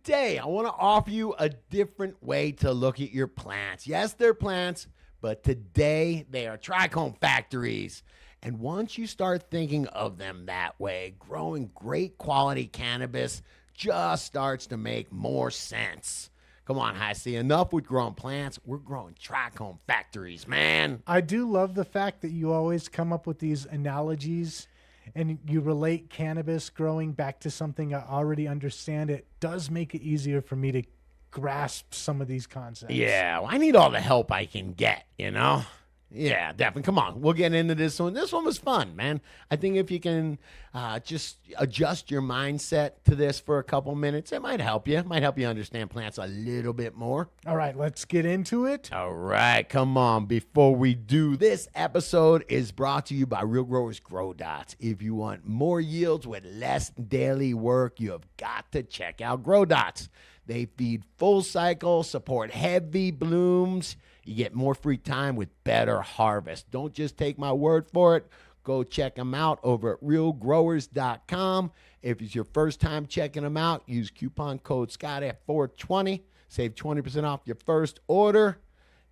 today I want to offer you a different way to look at your plants. Yes, they're plants, but today they are trichome factories. And once you start thinking of them that way, growing great quality cannabis just starts to make more sense. Come on, Hi-C, enough with growing plants. We're growing trichome factories, man. I do love the fact that you always come up with these analogies and you relate cannabis growing back to something I already understand. It does make it easier for me to grasp some of these concepts. Yeah, well, I need all the help I can get, you know? Yeah, definitely. Come on, we'll get into this one. This one was fun, man. I think if you can just adjust your mindset to this for a couple minutes, it might help you. It might help you understand plants a little bit more. All right, let's get into it. All right, come on. Before we do, this episode is brought to you by Real Growers Grow Dots. If you want more yields with less daily work, you have got to check out Grow Dots. They feed full cycle, support heavy blooms. You get more free time with better harvest. Don't just take my word for it. Go check them out over at realgrowers.com. If it's your first time checking them out, use coupon code Scott at 420. Save 20% off your first order.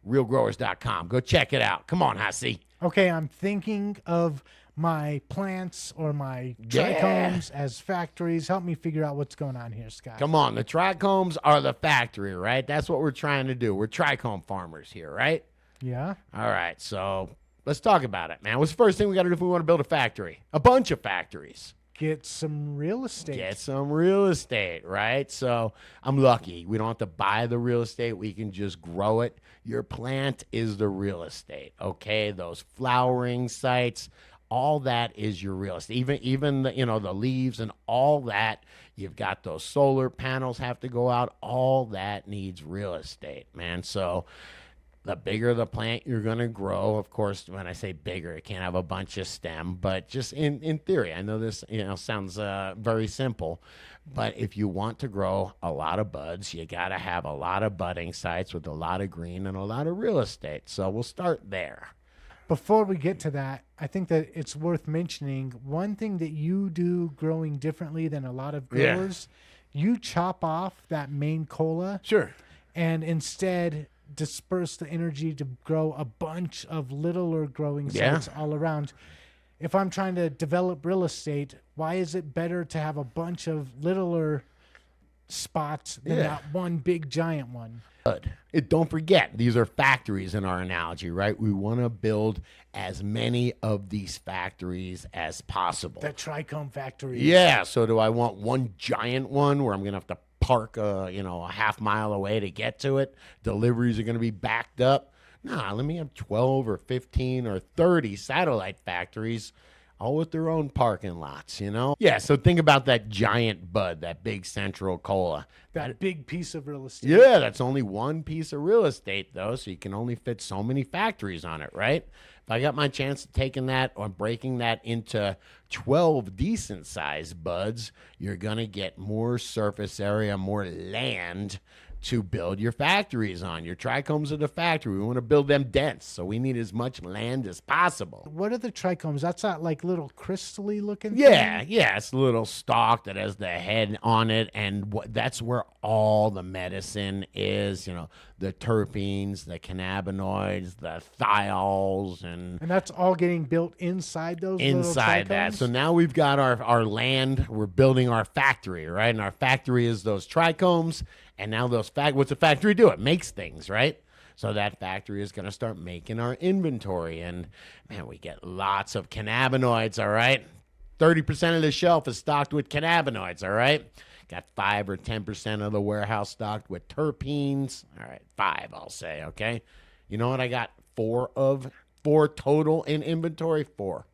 Realgrowers.com. Go check it out. Come on, Hi-C. Okay, I'm thinking of my plants or my trichomes as factories. Help me figure out what's going on here, Scott. Come on, the trichomes are the factory, right? That's what we're trying to do. We're trichome farmers here, right? Yeah. All right, so let's talk about it, man. What's the first thing we got to do if we want to build a factory? A bunch of factories. Get some real estate. Get some real estate, right? So I'm lucky. We don't have to buy the real estate. We can just grow it. Your plant is the real estate, okay? Those flowering sites, all that is your real estate. Even the, the leaves and all that. You've got those solar panels have to go out. All that needs real estate, man. So the bigger the plant you're going to grow, of course, when I say bigger, it can't have a bunch of stem, but just in theory, I know this, sounds very simple, but if you want to grow a lot of buds, you got to have a lot of budding sites with a lot of green and a lot of real estate. So we'll start there. Before we get to that, I think that it's worth mentioning one thing that you do growing differently than a lot of growers. You chop off that main cola. Sure. And instead disperse the energy to grow a bunch of littler growing sites all around. If I'm trying to develop real estate, why is it better to have a bunch of littler spots than that one big giant one? Don't forget, these are factories in our analogy, right? We want to build as many of these factories as possible. The trichome factories. Yeah. So do I want one giant one where I'm going to have to park a half mile away to get to it? Deliveries are going to be backed up. Nah, let me have 12 or 15 or 30 satellite factories, all with their own parking lots, Yeah, so think about that giant bud, that big central cola. That big piece of real estate. Yeah, that's only one piece of real estate, though, so you can only fit so many factories on it, right? If I got my chance of taking that or breaking that into 12 decent-sized buds, you're going to get more surface area, more land to build your factories on. Your trichomes are the factory. We want to build them dense, so we need as much land as possible. What are the trichomes? That's that like little crystally looking Yeah, thing? yeah. It's a little stalk that has the head on it, and that's where all the medicine is, the terpenes, the cannabinoids, the thiols, and that's all getting built inside those inside little trichomes? that. So now we've got our land. We're building our factory, right? And our factory is those trichomes. And now what's a factory do? It makes things, right? So that factory is going to start making our inventory. And, man, we get lots of cannabinoids, all right? 30% of the shelf is stocked with cannabinoids, all right? Got 5 or 10% of the warehouse stocked with terpenes. All right, 5, I'll say, okay? You know what I got? 4 total in inventory? 4.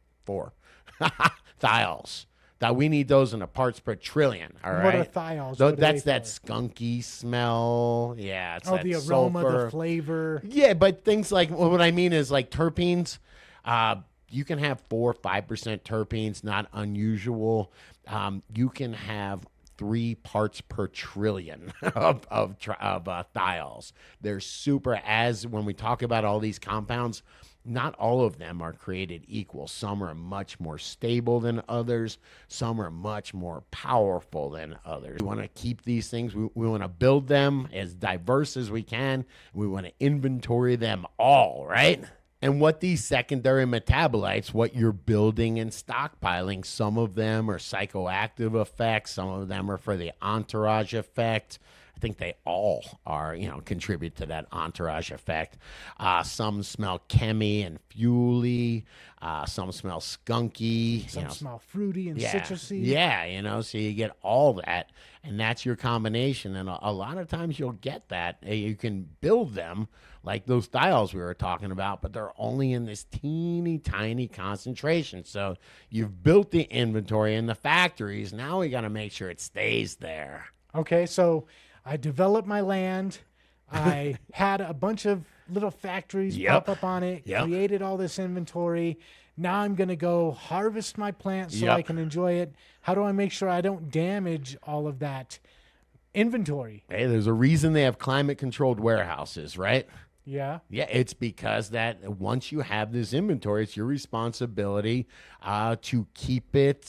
Thiols. That we need those in the parts per trillion, all right? What are thiols? That's that skunky smell. Yeah, it's that the aroma, sulfur. the flavor. Yeah, but things like, what I mean is like terpenes. You can have 4 or 5% terpenes, not unusual. You can have 3 parts per trillion of thiols. They're super, when we talk about all these compounds, not all of them are created equal. Some are much more stable than others. Some are much more powerful than others. We want to keep these things. We want to build them as diverse as we can. We want to inventory them all, right? And what these secondary metabolites, what you're building and stockpiling, some of them are psychoactive effects. Some of them are for the entourage effect. I think they all are, contribute to that entourage effect. Some smell chemy and fuely. Some smell skunky. Some smell fruity and citrusy. Yeah, so you get all that, and that's your combination. And a lot of times you'll get that. You can build them like those thiols we were talking about, but they're only in this teeny tiny concentration. So you've built the inventory in the factories. Now we got to make sure it stays there. Okay, so I developed my land. I had a bunch of little factories pop up on it, created all this inventory. Now I'm going to go harvest my plants so I can enjoy it. How do I make sure I don't damage all of that inventory? Hey, there's a reason they have climate-controlled warehouses, right? Yeah. Yeah, it's because that once you have this inventory, it's your responsibility to keep it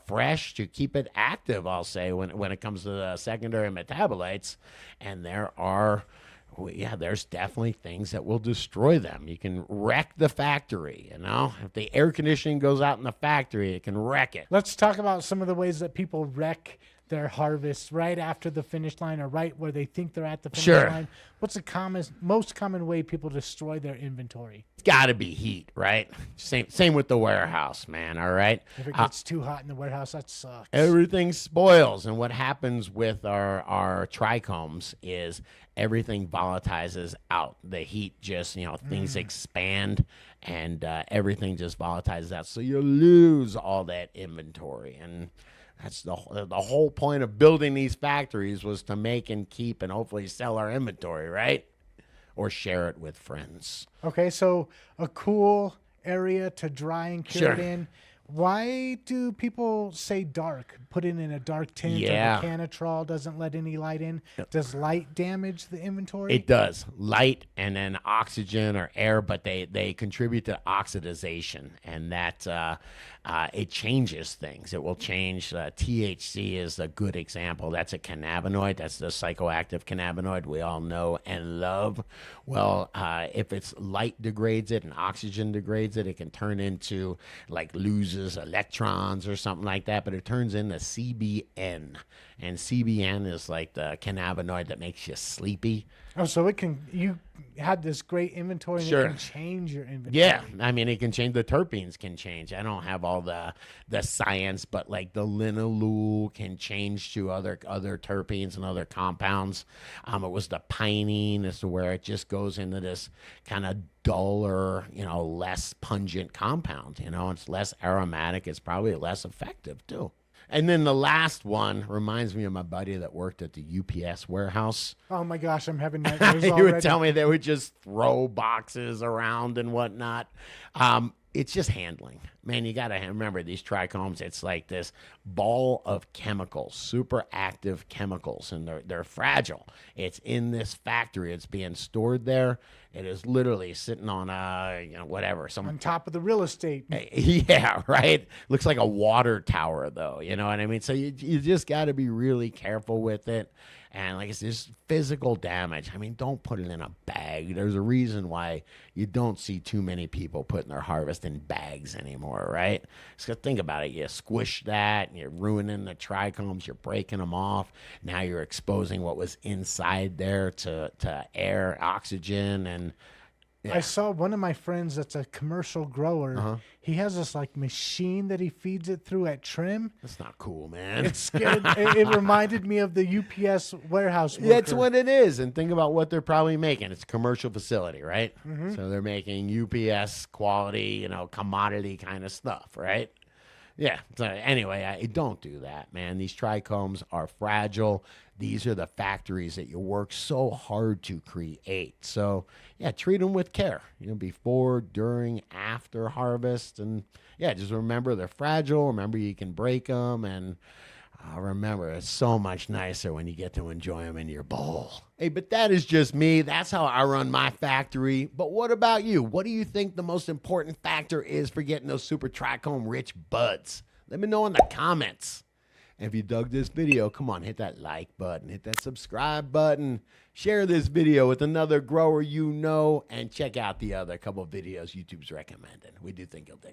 fresh, to keep it active, I'll say, when it comes to the secondary metabolites. And there's definitely things that will destroy them. You can wreck the factory, If the air conditioning goes out in the factory, it can wreck it. Let's talk about some of the ways that people wreck their harvest right after the finish line or right where they think they're at the finish line. What's the most common way people destroy their inventory? It's got to be heat, right? Same with the warehouse, man, all right? If it gets too hot in the warehouse, that sucks. Everything spoils. And what happens with our trichomes is everything volatilizes out. The heat just, things expand and everything just volatilizes out. So you lose all that inventory. And that's the whole point of building these factories was to make and keep and hopefully sell our inventory, right? Or share it with friends. Okay, so a cool area to dry and cure it in. Why do people say dark? Put it in a dark tint, or the canitrol doesn't let any light in. Does light damage the inventory? It does. Light and then oxygen or air, but they contribute to oxidization, and that it changes things. It will change. THC is a good example. That's a cannabinoid. That's the psychoactive cannabinoid we all know and love. Well, if it's light degrades it and oxygen degrades it, it can turn into loses electrons or something like that, but it turns into CBN. And CBN is like the cannabinoid that makes you sleepy. Oh, so you had this great inventory and it can change your inventory. Yeah, I mean, it can change. The terpenes can change. I don't have all the science, but like the linalool can change to other terpenes and other compounds. It was the pinene as to where it just goes into this kind of duller, less pungent compound. It's less aromatic. It's probably less effective too. And then the last one reminds me of my buddy that worked at the UPS warehouse. Oh my gosh, I'm having nightmares already. You would tell me they would just throw boxes around and whatnot. It's just handling. Man, you got to remember these trichomes. It's like this ball of chemicals, super active chemicals, and they're fragile. It's in this factory. It's being stored there. It is literally sitting on on top of the real estate. Yeah, right. Looks like a water tower, though. You know what I mean? So you just got to be really careful with it. And like it's just physical damage. I mean, don't put it in a bag. There's a reason why you don't see too many people putting their harvest in bags anymore, right? So think about it. You squish that, and you're ruining the trichomes. You're breaking them off. Now you're exposing what was inside there to air, oxygen, and I saw one of my friends that's a commercial grower. He has this machine that he feeds it through at Trim. That's not cool, man. It's scared. It reminded me of the UPS warehouse worker. That's what it is. And think about what they're probably making. It's a commercial facility, right? So they're making UPS quality, commodity kind of stuff, right? Yeah. So anyway, I don't do that, man. These trichomes are fragile. These are the factories that you work so hard to create. So yeah, treat them with care. Before, during, after harvest, and yeah, just remember they're fragile. Remember you can break them, and Oh, remember, it's so much nicer when you get to enjoy them in your bowl. Hey, but that is just me. That's how I run my factory. But what about you? What do you think the most important factor is for getting those super trichome rich buds? Let me know in the comments. And if you dug this video, come on, hit that like button, hit that subscribe button, share this video with another grower you know, and check out the other couple of videos YouTube's recommending. We do think you'll dig them.